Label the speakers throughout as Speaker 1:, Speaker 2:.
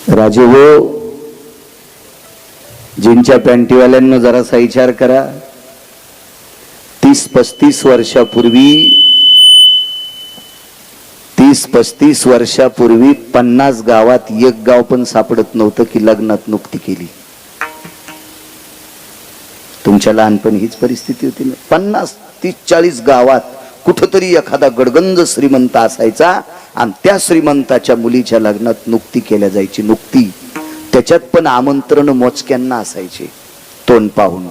Speaker 1: राजे हो, जीनच्या पॅन्टीवाल्यांना जरासा विचार करा. 30-35 वर्षापूर्वी 30-35 वर्षापूर्वी 50 गावात एक गाव पण सापडत नव्हतं की लग्नात नुकती केली. तुमच्या लहानपणी हीच परिस्थिती होती ना. 50-30-40 गावात कुठंतरी एखादा गडगंज श्रीमंत असायचा आणि त्या श्रीमंताच्या मुलीच्या लग्नात नुकती केल्या जायची. नुकती त्याच्यात पण आमंत्रण मोजक्यांना असायचे. तोंड पाहून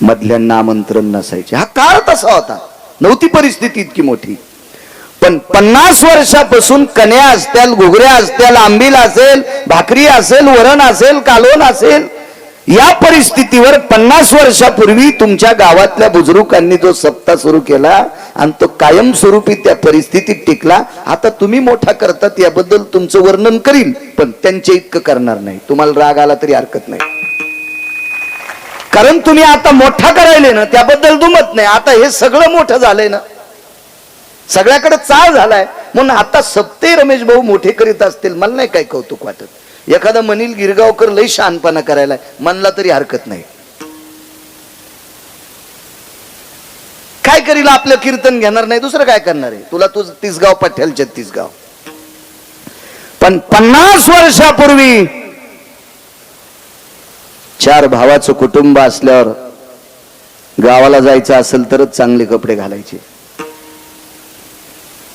Speaker 1: मधल्यांना आमंत्रण नसायचे. हा काळ तसा होता, नव्हती परिस्थिती इतकी मोठी. पण 50 वर्षापासून कन्या असतील, घुगऱ्या असतील, आंबील असेल, भाकरी असेल, वरण असेल, कालवण असेल, या परिस्थितीवर 50 वर्षापूर्वी तुमच्या गावातल्या बुजुर्गांनी जो सप्ताह सुरू केला आणि तो कायमस्वरूपी त्या परिस्थितीत टिकला. आता तुम्ही मोठा करतात याबद्दल तुमचं वर्णन करील, पण त्यांच्या इतकं करणार नाही. तुम्हाला राग आला तरी हरकत नाही, कारण तुम्ही आता मोठा करायले ना, त्याबद्दल दुमत नाही. आता हे सगळं मोठं झालंय ना, सगळ्याकडे चाळ झालाय. म्हणून आता सप्ते रमेश भाऊ मोठे करीत असतील, मला नाही काय कौतुक वाटत. एखादा म्हणील गिरगावकर लई शहाणपणा करायला, म्हणला तरी हरकत नाही. काय करील, आपलं कीर्तन घेणार नाही, दुसरं काय करणार आहे. तुला तुझ 30 गाव पठ्याल 36 गाव. पण 50 वर्षापूर्वी 4 भावाचं कुटुंब असल्यावर गावाला जायचं असेल तरच चांगले कपडे घालायचे.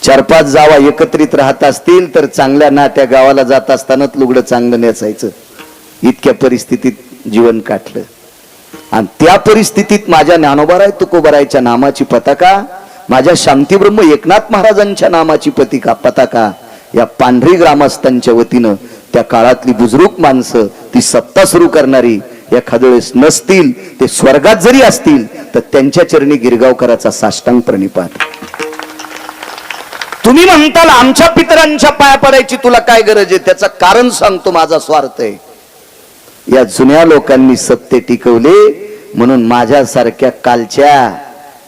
Speaker 1: 4-5 जावा एकत्रित राहत असतील तर चांगल्या ना त्या गावाला जात असतानाच लुगडं चांगलं नेसायचं. इतक्या परिस्थितीत जीवन काढलं. आणि त्या परिस्थितीत माझ्या ज्ञानोबाराय तुकोबारायच्या नामाची पताका, माझ्या शांतीब्रह्म एकनाथ महाराजांच्या नामाची पताका या पांढरी ग्रामस्थांच्या वतीनं त्या काळातली बुजुर्ग माणसं ती सत्ता सुरू करणारी एखाद्या वेळेस नसतील, ते स्वर्गात जरी असतील तर त्यांच्या चरणी गिरगावकराचा साष्टांग प्रणिपात. तुम्ही म्हणताल आमच्या पितरांच्या पाया पडायची तुला काय गरज आहे, त्याचं कारण सांगतो. माझा स्वार्थ आहे. या जुन्या लोकांनी सत्य टिकवले म्हणून माझ्यासारख्या कालच्या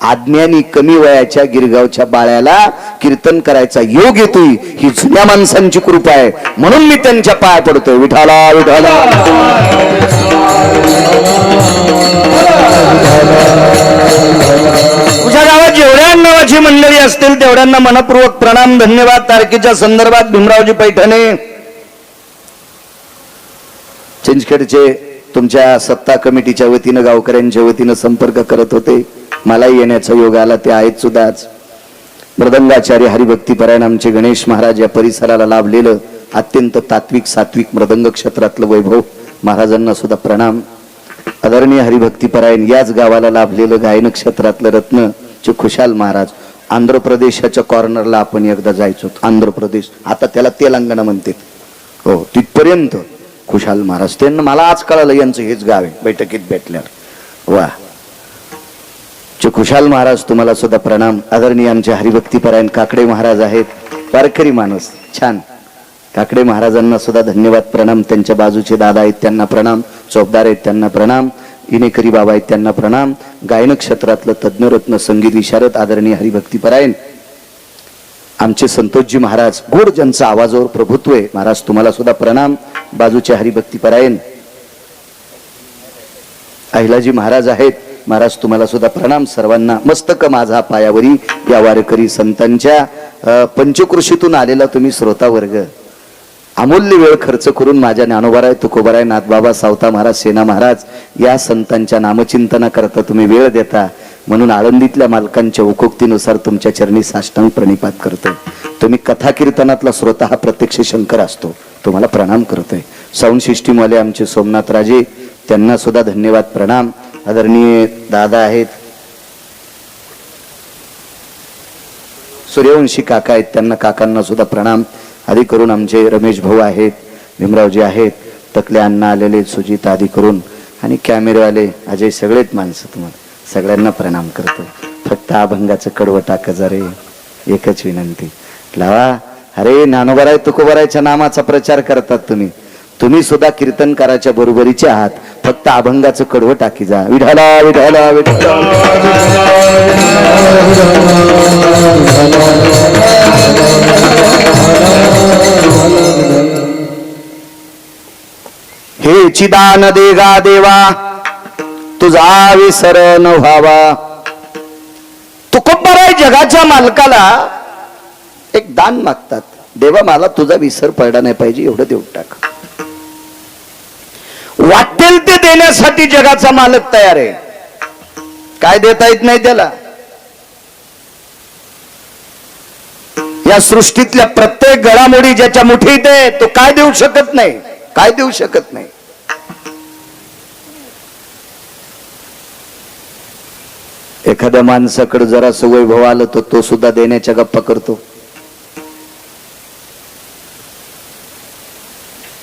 Speaker 1: आज्ञानी कमी वयाच्या गिरगावच्या बाळ्याला कीर्तन करायचा योग येतोय. ही जुन्या माणसांची कृपा आहे, म्हणून मी त्यांच्या पाया पडतोय. विठाला विठाला. तुझ्या गावात जेवढ्या नावाची मंडळी असतील तेवढ्यांना मनपूर्वक प्रणाम, धन्यवाद. तारखेच्या संदर्भात भीमरावजी पैठणे चिंचखेडचे तुमच्या सत्ता कमिटीच्या वतीनं गावकऱ्यांच्या वतीनं संपर्क करत होते. मलाही येण्याचा योग आला, ते आहेत सुद्धा. आज मृदंगाचार्य हरिभक्तीपरायण आमचे गणेश महाराज या परिसराला लाभलेलं अत्यंत तात्विक सात्विक मृदंग क्षेत्रातलं वैभव महाराजांना सुद्धा प्रणाम. आदरणीय हरिभक्तीपरायण याच गावाला लाभलेलं गायन क्षेत्रातलं रत्न चे खुशाल महाराज. आंध्र प्रदेशाच्या कॉर्नरला आपण एकदा जायचो. आंध्र प्रदेश, आता त्याला तेलंगणा म्हणते. हो, तिथपर्यंत खुशाल महाराज. त्यांना मला आज कळालं यांचं हेच गाव आहे बैठकीत भेटल्यावर. वा, खुशाल महाराज तुम्हाला सुद्धा प्रणाम. आदरणीय आमचे हरिभक्तीपरायण काकडे महाराज आहेत, वारकरी माणूस छान. काकडे महाराजांना सुद्धा धन्यवाद, प्रणाम. त्यांच्या बाजूचे दादा आहेत त्यांना प्रणाम, चौकदार आहेत त्यांना प्रणाम, इनेकरी बाबा आहेत त्यांना प्रणाम. गायन क्षेत्रातलं तज्ञरत्न संगीत विशारद आदरणीय हरिभक्तीपरायण आमचे संतोषजी महाराज, गोड ज्यांचा आवाजावर प्रभुत्व आहे, महाराज तुम्हाला सुद्धा प्रणाम. बाजूचे हरिभक्तीपरायण अहिलाजी महाराज आहेत, महाराज तुम्हाला सुद्धा प्रणाम. सर्वांना मस्तक माझा पायावरी या वारकरी संतांच्या पंचकृषीतून आलेला तुम्ही श्रोता वर्ग, अमूल्य वेळ खर्च करून माझ्या ज्ञानोबाराय तुकोबाराय नाथबाबा सावता महाराज सेना महाराज या संतांच्या नामचिंतना करता तुम्ही वेळ देता, म्हणून आळंदीतल्या मालकांच्या उकोक्तीनुसार तुमच्या चरणी साष्टांग प्रणिपात करतोय. तुम्ही कथा कीर्तनातला श्रोता हा प्रत्यक्ष शंकर असतो, तुम्हाला प्रणाम करतोय. साऊंड सिस्टीमवाले आमचे सोमनाथ राजे त्यांना सुद्धा धन्यवाद प्रणाम. आदरणीय दादा आहेत सूर्यवंशी काका आहेत, त्यांना काकांना सुद्धा प्रणाम. आधी करून आमचे रमेश भाऊ आहेत, भीमरावजी आहेत, तकले अण्णा आलेले, सुजित आधी करून, आणि कॅमेरेवाले अजय, सगळेच माणसं तुम्हाला सगळ्यांना प्रणाम करतो. फक्त अभंगाचं कडवं टाका जरे, एकच विनंती लावा. अरे ज्ञानोबाराय तुकोबारायच्या नामाचा प्रचार करतात तुम्ही, तुम्ही सुद्धा कीर्तनकाराच्या बरोबरीचे आहात. फक्त अभंगाचं कडवं टाकी जा. विठाला विठाला विठाला. किंचिदान देगा देवा तुझा विसर न व्हावा. तुकोबाराय जगाच्या मालकाला एक दान मागतात. देवा मला तुझा विसर पडला नाही पाहिजे, एवढं देऊन टाक. वाटेल ते देण्यासाठी जगाचा मालक तयार आहे. काय देता येत नाही त्याला? या सृष्टीतल्या प्रत्येक घडामोडी ज्याच्या मुठीत आहे तो काय देऊ शकत नाही, काय देऊ शकत नाही. एखाद्या माणसाकडे जरा वैभव आलं तर तो सुद्धा देण्याच्या गप्पा करतो.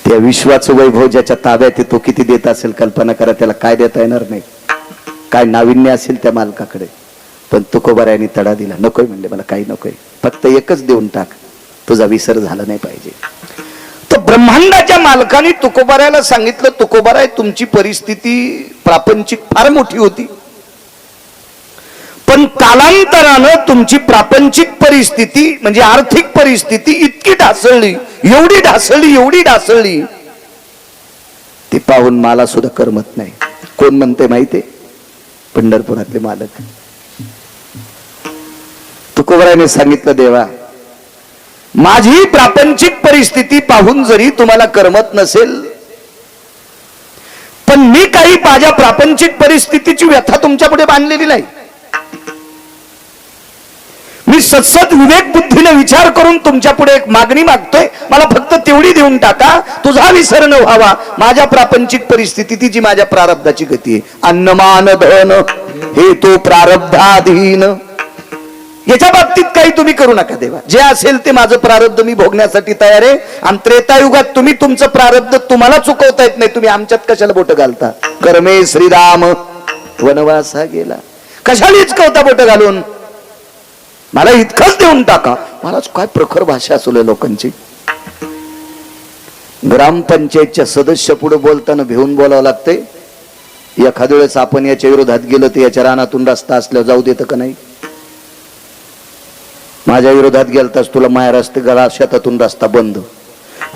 Speaker 1: त्या विश्वाचं वैभव ज्याच्या ताब्यात आहे तो किती देत असेल कल्पना करा. त्याला काय देता येणार नाही, काय नाविन्य असेल त्या मालकाकडे. पण तुकोबारायांनी तडा दिला. नकोय म्हणले, मला काही नकोय, फक्त एकच देऊन टाक, तुझा विसर झाला नाही पाहिजे. तर ब्रह्मांडाच्या मालकाने तुकोबारायाला सांगितलं, तुकोबाराय तुमची परिस्थिती प्रापंचिक फार मोठी होती, पण कालांतरानं तुमची प्रापंचिक परिस्थिती म्हणजे आर्थिक परिस्थिती इतकी ढासळली, एवढी ढासळली, एवढी ढासळली, ती पाहून मला सुद्धा करमत नाही. कोण म्हणते माहितीये? पंढरपुरातले मालक. तुकोबारायाने सांगितलं, देवा माझी प्रापंचिक परिस्थिती पाहून जरी तुम्हाला करमत नसेल, पण मी काही माझ्या प्रापंचिक परिस्थितीची व्यथा तुमच्या पुढे बांधलेली नाही. मी सतसत विवेक बुद्धीने विचार करून तुमच्या पुढे एक मागणी मागतोय, मला फक्त तेवढी देऊन टाका, तुझा विसर न व्हावा. माझ्या प्रापंचिक परिस्थिती जी माझ्या प्रारब्धाची गती आहे. अन्नमान धन हे तो प्रारब्धाधीन, याच्या बाबतीत काही तुम्ही करू नका देवा. जे असेल ते माझं प्रारब्ध मी भोगण्यासाठी तयार आहे. आणि त्रेतायुगात तुम्ही तुमचं प्रारब्ध तुम्हाला चुकवता येत नाही, तुम्ही आमच्यात कशाला बोट घालता? कर्मे श्रीराम वनवासा गेला, कशाला चुकवता बोट घालून? मला इतकंच देऊन टाका. मला काय प्रखर भाषा असले लोकांची. ग्रामपंचायतच्या सदस्य पुढे बोलताना भिवून बोलावं लागतंय. एखाद्या वेळेस आपण याच्या विरोधात गेलो तर याच्या रानातून रस्ता असल्यावर जाऊ देतं का नाही? माझ्या विरोधात गेलतास तुला माया रस्ते गळा शेतातून रस्ता बंद.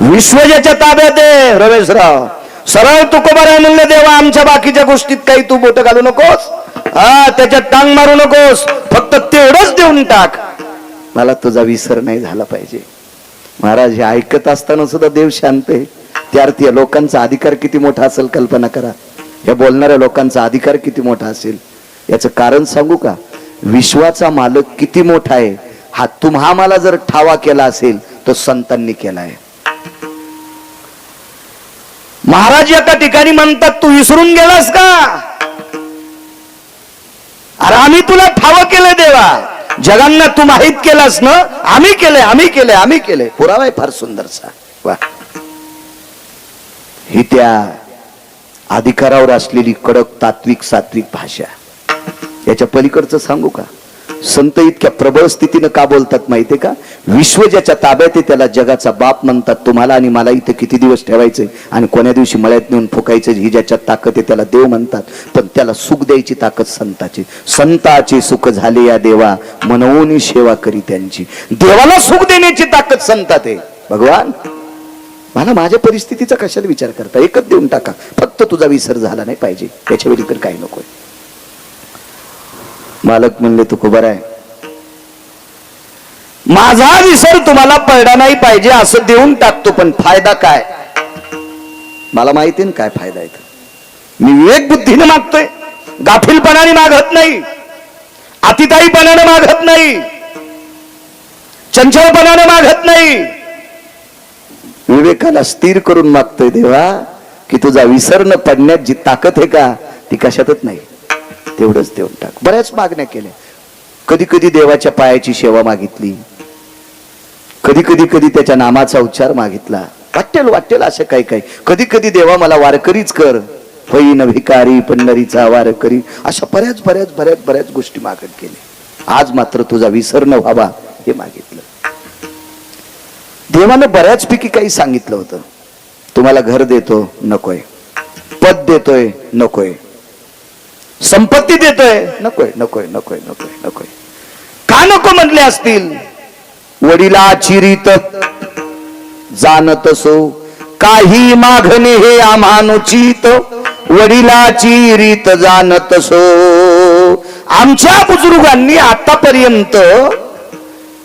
Speaker 1: विश्व ज्याच्या ताब्यात आहे रमेशराव, सरळ तुकोबाराय म्हणले, देवा आमच्या बाकीच्या गोष्टीत काही तू बोट घालू नकोस, त्याच्यात टांग मारू नकोस, फक्त तेवढंच देऊन टाक, मला तुझा विसर नाही झाला पाहिजे. महाराज हे ऐकत असताना सुद्धा देव शांत आहे. त्यार्थी या लोकांचा अधिकार किती मोठा असेल कल्पना करा. या बोलणाऱ्या लोकांचा अधिकार किती मोठा असेल. याचं कारण सांगू का? विश्वाचा मालक किती मोठा आहे हा तुम्हा मला जर ठावा केला असेल तो संतांनी केलाय. महाराज एका ठिकाणी म्हणतात, तू विसरून गेलास का? अरे आम्ही तुला ठाव केलं देवा, जगांना तू माहित केलास ना? आम्ही केले, आम्ही केले, आम्ही केले. पुरावा आहे फार सुंदरसा. वा, ही त्या अधिकारावर असलेली कडक तात्विक सात्विक भाषा. याच्या पलीकडचं सांगू का? संत इतक्या प्रबळ स्थितीनं का बोलतात माहितीये का? विश्व ज्याच्या ताब्यात आहे त्याला जगाचा बाप म्हणतात. तुम्हाला आणि मला इथे किती दिवस ठेवायचे आणि कोण्या दिवशी मळ्यात नेऊन फुकायचे ही ज्याच्यात ताकद आहे त्याला देव म्हणतात. पण त्याला सुख द्यायची ताकद संताची. संताची सुख झाले या देवा, मनवून सेवा करी त्यांची. देवाला सुख देण्याची ताकद संतात आहे. भगवान मला माझ्या परिस्थितीचा कशाला विचार करता, एकच देऊन टाका, फक्त तुझा विसर झाला नाही पाहिजे, त्याच्या वेळी काही नकोय. मालक म्हणले, तुकोबाराय माझा विसर तुम्हाला पडला नाही पाहिजे असं देऊन टाकतो, पण फायदा काय? मला माहिती ना काय फायदा आहे. मी विवेक बुद्धीने मागतोय, गाफीलपणाने मागत नाही, अतिताईपणाने मागत नाही, चंचलपणाने मागत नाही. विवेकाला स्थिर करून मागतोय देवा की तुझा विसर न पडण्यात जी ताकद आहे का ती कशातच नाही, तेवढंच देऊन टाक. बऱ्याच मागण्या केल्या. कधी कधी देवाच्या पायाची सेवा मागितली, कधी कधी कधी त्याच्या नामाचा उच्चार मागितला. वाटेल असं काही काही. कधी कधी देवा मला वारकरीच कर, होईन भिकारी पंढरीचा वारकरी. अशा बऱ्याच बऱ्याच बऱ्याच बऱ्याच गोष्टी मागत गेले. आज मात्र तुझा विसर न व्हावा हे मागितलं. देवानं बऱ्याचपैकी काही सांगितलं होतं. तुम्हाला घर देतो, नकोय. पद देतोय, नकोय. संपत्ती देतोय, नकोय नकोय नकोय नकोय नकोय. का नको म्हटले असतील? वडिलाची रीत जाणत सो काही मागणे हे आम्हानुचित वडिलाची रीत जाणत सो. आमच्या बुजुर्गांनी आतापर्यंत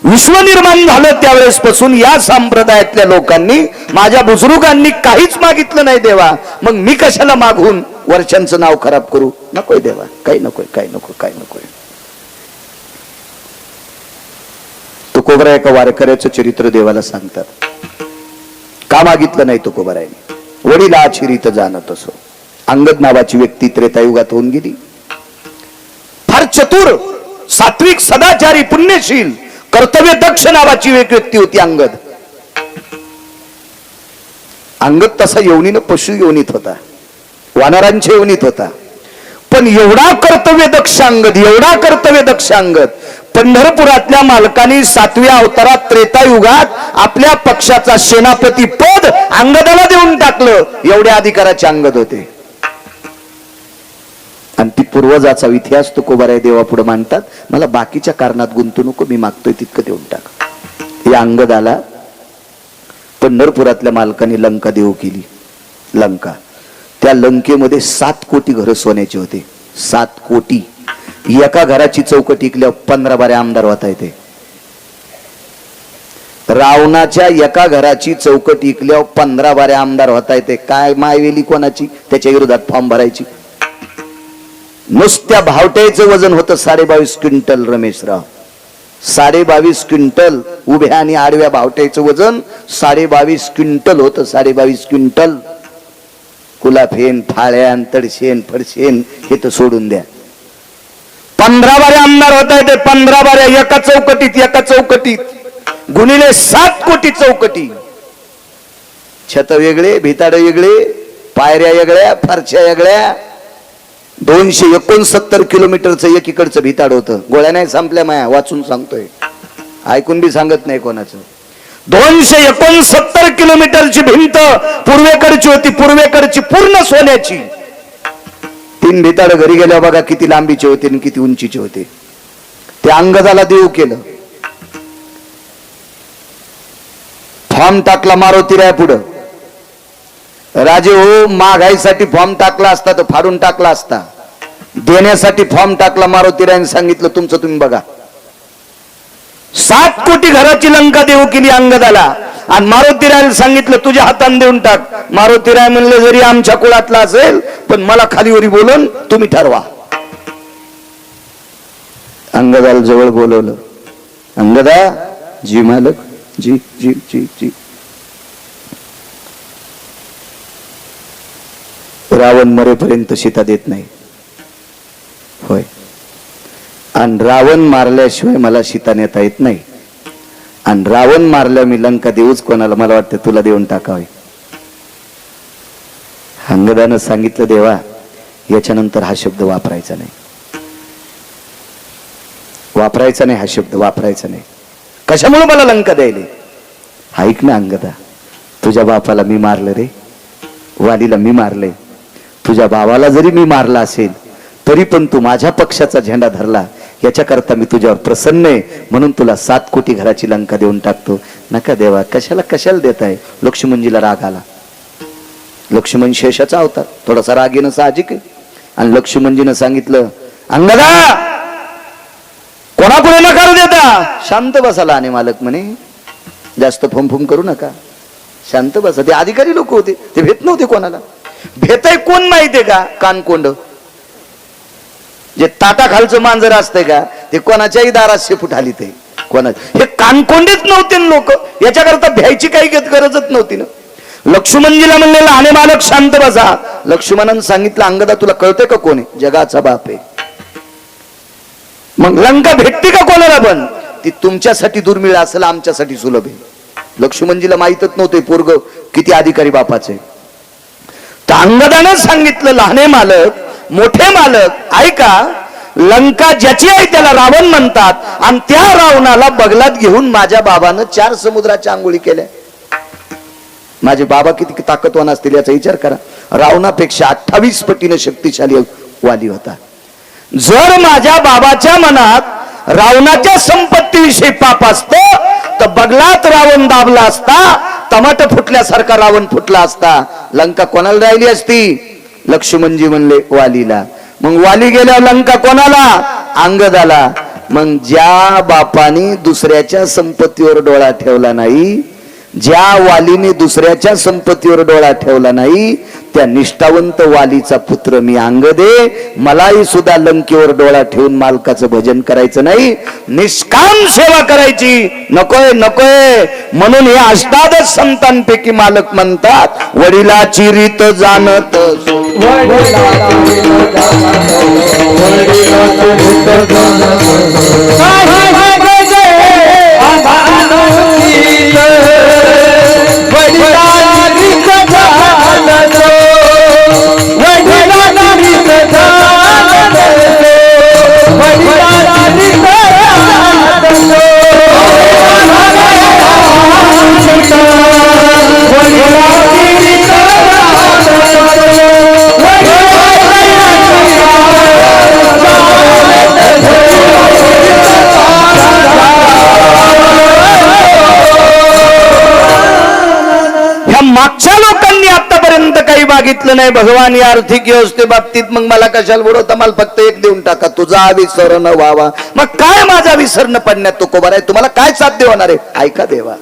Speaker 1: विश्व निर्माण झालं त्यावेळेस पासून या संप्रदायातल्या लोकांनी माझ्या बुजुर्गांनी काहीच मागितलं नाही देवा, मग मी कशाला मागून वर्षांचं नाव खराब करू. नकोय देवा, काही नकोय, काही नको, काही नकोय. तुकोबरा एका वारकऱ्याचं चरित्र देवाला सांगतात. का मागितलं नाही तुकोबरायने? वडिलाची रीत जाणत असो. अंगद नावाची व्यक्ती त्रेतायुगात होऊन गेली. फार चतुर, सात्विक, सदाचारी, पुण्यशील, कर्तव्य दक्ष नावाची एक व्यक्ती होती अंगद. अंगद तसा योनीनं पशु योनीत होता, वानरांच्या योनीत होता. पण एवढा कर्तव्य दक्ष अंगद, एवढा कर्तव्य दक्ष अंगद, पंढरपुरातल्या मालकांनी 7व्या अवतारात त्रेतायुगात आपल्या पक्षाचा सेनापती पद अंगदाला देऊन टाकलं. एवढ्या अधिकाराचे अंगद होते. आणि ती पूर्वजाचा इतिहास तुकोबाराय देवा पुढे मांडतात. मला बाकीच्या कारणात गुंतू नको, मी मागतोय तितकं देऊन टाक. या अंगदाला पंढरपुरातल्या मालकांनी लंका देऊ केली. लंका, त्या लंकेमध्ये 7 कोटी घर सोन्याचे होते. 7 कोटी. एका घराची चौकट टिकल्यावर 15-12 आमदार होता येते. रावणाच्या एका घराची चौकट टिकल्यावर 15-12 आमदार होता येते. काय मायवेली कोणाची, त्याच्या विरोधात फॉर्म भरायची. नुसत्या भावट्याचं वजन होतं 22.5 क्विंटल. रमेशराव, 22.5 क्विंटल. उभ्या आणि आडव्या भावट्याचं वजन 22.5 क्विंटल होतं. 22.5 क्विंटल. कुलाफेन, फाळ्यान, तडशेन, फडशेन हे तर सोडून द्या. 15-12 आमदार होता येते. 15-12 एका चौकटीत, एका चौकटीत. गुणिले 7 कोटी चौकटी. छत वेगळे, भिताड वेगळे, पायऱ्या वेगळ्या, फरच्या वेगळ्या. 269 किलोमीटरचं एकीकडचं भिताड होतं. गोळ्या नाही संपल्या माया, वाचून सांगतोय, ऐकून बी सांगत नाही कोणाचं. 269 किलोमीटरची भिंत पूर्वेकडची होती. पूर्वेकडची पूर्ण सोन्याची. 3 भिताड घरी गेल्या बघा किती लांबीचे होते आणि किती उंचीचे होते. ते अंगदाला देऊ केलं. फॉर्म टाकला मारुतीराय पुढं. राजे हो, मागाईसाठी फॉर्म टाकला असता तर फाडून टाकला असता. देण्यासाठी फॉर्म टाकला. मारुतीरायने सांगितलं तुमचं तुम्ही बघा. 7 कोटी घराची लंका देऊ केली अंगदाला. आणि मारुतीरायला सांगितलं तुझ्या हाताने देऊन टाक. मारुतीराय म्हणले जरी आमच्या कुळातला असेल पण मला खालीवरी बोलून तुम्ही ठरवा. अंगदाला जवळ बोलवलं. अंगदा, जी मालक, जी जी जी जी. रावण मरेपर्यंत सीता देत नाही. होय. आणि रावण मारल्याशिवाय मला सीता नेता येत नाही. आणि रावण मारल्या मी लंका देऊच कोणाला, मला वाटतं तुला देऊन टाकावे. अंगदानं सांगितलं देवा याच्यानंतर हा शब्द वापरायचा नाही. वापरायचा नाही, हा शब्द वापरायचा नाही. कशामुळे मला लंका द्यायले? ऐक ना अंगदा, तुझ्या बापाला मी मारलं रे, वालीला मी मारले. तुझ्या भावाला जरी मी मारला असेल तरी पण तू माझ्या पक्षाचा झेंडा धरला. याच्याकरता मी तुझ्यावर प्रसन्न आहे, म्हणून तुला 7 कोटी घराची लंका देऊन टाकतो. नका देवा, कशाला कशाला देताय? लक्ष्मणजीला राग आला. लक्ष्मण शेषाचा अवतार, थोडासा राग येणं साहजिक आहे. आणि लक्ष्मणजीनं सांगितलं अंगदा कोणापुढे नकार देता? शांत बसाला. आणि मालक म्हणे जास्त फुमफुम करू नका, शांत बसा. ते अधिकारी लोक होते, ते भेट नव्हते कोणाला. भेटाय कोण माहितीये का? कानकोंड. जे ताटा खालचं मांजर असतंय का ते कोणाच्याही दारात शेपूट आली. ते कोणा हे कानकोंडीच नव्हते लोक. याच्याकरता भ्यायची काही गरजच नव्हती ना. लक्ष्मणजीला म्हणले लहाने मालक शांत बसा. लक्ष्मणानं सांगितलं अंगदा तुला कळतंय का कोण आहे? जगाचा बाप आहे. मग लंका भेटते का कोणाला? पण ती तुमच्यासाठी दुर्मिळ असेल, आमच्यासाठी सुलभ आहे. लक्ष्मणजीला माहितच नव्हते पोरग किती अधिकारी बापाचे. तर अंगदानं सांगितलं लहाने मालक मोठे मालक ऐका, लंका ज्याची आहे त्याला रावण म्हणतात. आणि त्या रावणाला बगलात घेऊन माझ्या बाबानं 4 समुद्राच्या आंघोळी केल्या. माझे बाबा किती ताकदवान असतील याचा विचार करा. रावणापेक्षा 28 पटीने शक्तिशाली वाली होता. जर माझ्या बाबाच्या मनात रावणाच्या संपत्तीविषयी पाप असतं तर बगलात रावण दाबला असता. टमाट फुटल्यासारखा रावण फुटला असता. लंका कोणाला राहिली असती? लक्ष्मणजी म्हणले वालीला. मग वाली गेल्यावर लंका कोणाला? अंगदाला. मग ज्या बापाने दुसऱ्याच्या संपत्तीवर डोळा ठेवला नाही, ज्या वालीने दुसऱ्याच्या संपत्तीवर डोळा ठेवला नाही, त्या निष्ठावंत वालीचा पुत्र मी अंगदे. मलाही सुद्धा लंकेवर डोळा ठेवून मालकाचं भजन करायचं नाही, निष्काम सेवा करायची. नकोय नकोय. म्हणून हे अष्टादश संतांपैकी मालक म्हणतात, वडिलाची रीत जाणत मागच्या लोकांनी आतापर्यंत काही मागितलं नाही भगवान या आर्थिक व्यवस्थे बाबतीत. मग मला कशाला बुडवता? मला फक्त एक देऊन टाका, तुझा विसर न व्हावा. मग काय माझा विसर न पडण्यात तो कोबार आहे? तुम्हाला काय साध्य होणार आहे? ऐका देवा.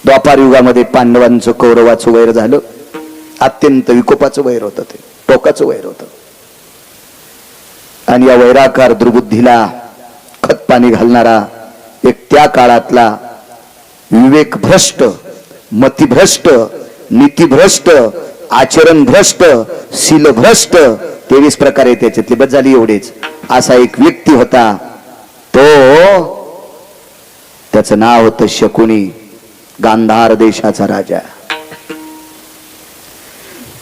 Speaker 1: द्वापार युगामध्ये पांडवांचं कौरवाचं वैर झालं. अत्यंत विकोपाचं वैर होतं, ते टोकाचं वैर होतं. आणि या वैराकार दुर्बुद्धीला खतपाणी घालणारा एक त्या काळातला विवेक भ्रष्ट, मतिभ्रष्ट, नीतिभ्रष्ट, आचरण भ्रष्ट, शील भ्रष्ट, 23 प्रकारे त्याच्यातली बस झाली एवढेच, असा एक व्यक्ती होता. त्याचं नाव होतं शकुनी, गांधार देशाचा राजा.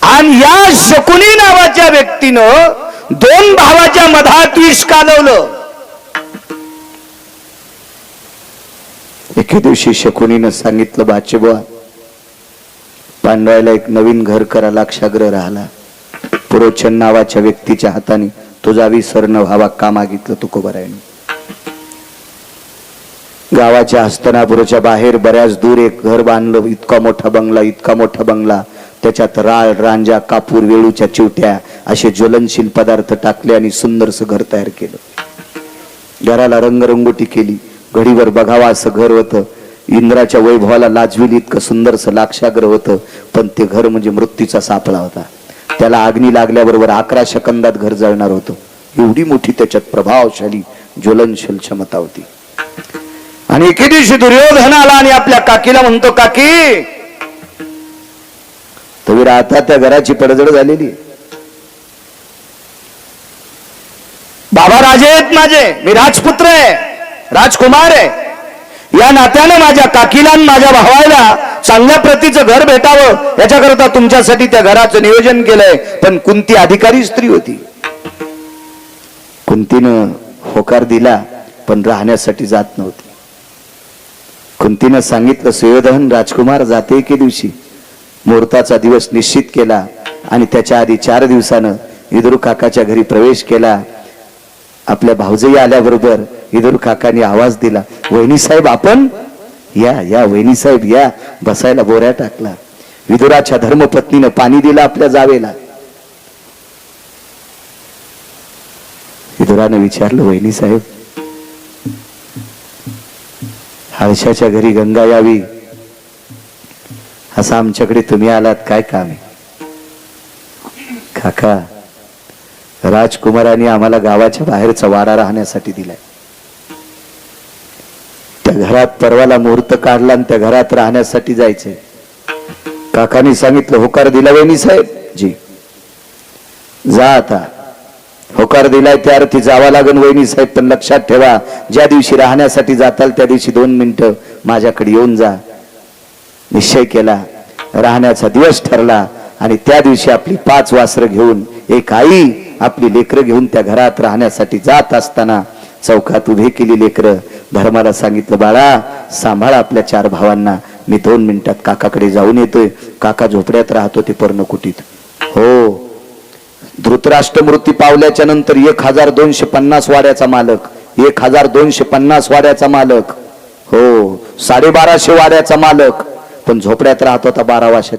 Speaker 1: आणि या शकुनी नावाच्या व्यक्तीनं 2 भावाच्या मधात विष कालवलं. एके दिवशी शकुनीनं सांगितलं, बाचेबुवा, पांडवायला एक नवीन घर करा, लाक्षाग्रह राहिला. पुरोचन नावाच्या व्यक्तीच्या हाताने तुझा विसर न व्हावा का मागितलं तुकोबारायने. गावाच्या हस्तनापुराच्या बाहेर बऱ्याच दूर एक घर बांधलं. इतका मोठा बंगला, इतका मोठा बंगला. त्याच्यात राळ, रांजा, कापूर, वेळूच्या चिवट्या असे ज्वलनशील पदार्थ टाकले आणि सुंदरसं घर तयार केलं. घराला रंगरंगोटी केली. घडीवर बघावा असं घर होतं. इंद्राच्या वैभवाला लाजविल इतकं सुंदरसं लाक्षाग्रह होतं. पण ते घर म्हणजे मृत्यूचा सापळा होता. त्याला अग्नी लागल्याबरोबर 11 सेकंदात घर जळणार होतं. एवढी मोठी त्याच्यात प्रभावशाली ज्वलनशील क्षमता होती. आणि एके दिवशी दुर्योधन आला आणि आपल्या काकीला म्हणतो, काकी, तुम्ही राहता त्या घराची पडझड झालेली. बाबा राजे आहेत माझे, मी राजपुत्र आहे, राजकुमार आहे. या नात्याने माझ्या काकीला आणि माझ्या भावाला चांगल्या प्रतीचं घर भेटावं याच्याकरता तुमच्यासाठी त्या घराचं नियोजन केलंय. पण कुंती अधिकारी स्त्री होती. कुंतीनं होकार दिला पण राहण्यासाठी जात नव्हती. कुंतीनं सांगितलं, सुयोधन राजकुमार जाते एके दिवशी. मुहूर्ताचा दिवस निश्चित केला आणि त्याच्या आधी 4 दिवसानं विदुर काकाच्या घरी प्रवेश केला. आपल्या भाऊजई आल्याबरोबर विदुर काकाने आवाज दिला, वहिनी साहेब आपण या. या वहिनी साहेब या. बसायला बोऱ्या टाकला. विदुराच्या धर्मपत्नीनं पाणी दिलं आपल्या जावेला. विदुरानं विचारलं, वहिनी साहेब, हर्षाच्या घरी गंगा यावी असं आमच्याकडे तुम्ही आलात, काय काम आहे? काका, राजकुमारांनी आम्हाला गावाच्या बाहेरचा वाडा राहण्यासाठी दिलाय. त्या घरात परवाला मुहूर्त काढला आणि त्या घरात राहण्यासाठी जायचंय. काकांनी सांगितलं, होकार दिला वहिनी साहेब? जी. जा आता. होकार दिलाय त्या अर्थी जावा लागेल वहिनी साहेब. पण लक्षात ठेवा, ज्या दिवशी राहण्यासाठी जाताल त्या दिवशी 2 मिनिटं माझ्याकडे येऊन जा. निश्चय केला. राहण्याचा दिवस ठरला आणि त्या दिवशी आपली 5 वासरं घेऊन एक आई आपली लेकरं घेऊन त्या घरात राहण्यासाठी जात असताना चौकात उभे केली लेकरं. धर्माला सांगितलं, बाळा सांभाळा आपल्या 4 भावांना, मी 2 मिनिटात काकाकडे जाऊन येतोय. काका झोपड्यात राहत होते पर्णकुटीत. हो. धृतराष्ट्र मृत्यू पावल्याच्या नंतर 1250 वाड्याचा मालक, 1250 वाड्याचा मालक, हो 1250 वाड्याचा मालक. पण झोपड्यात राहत होता 12 वर्षाच्या.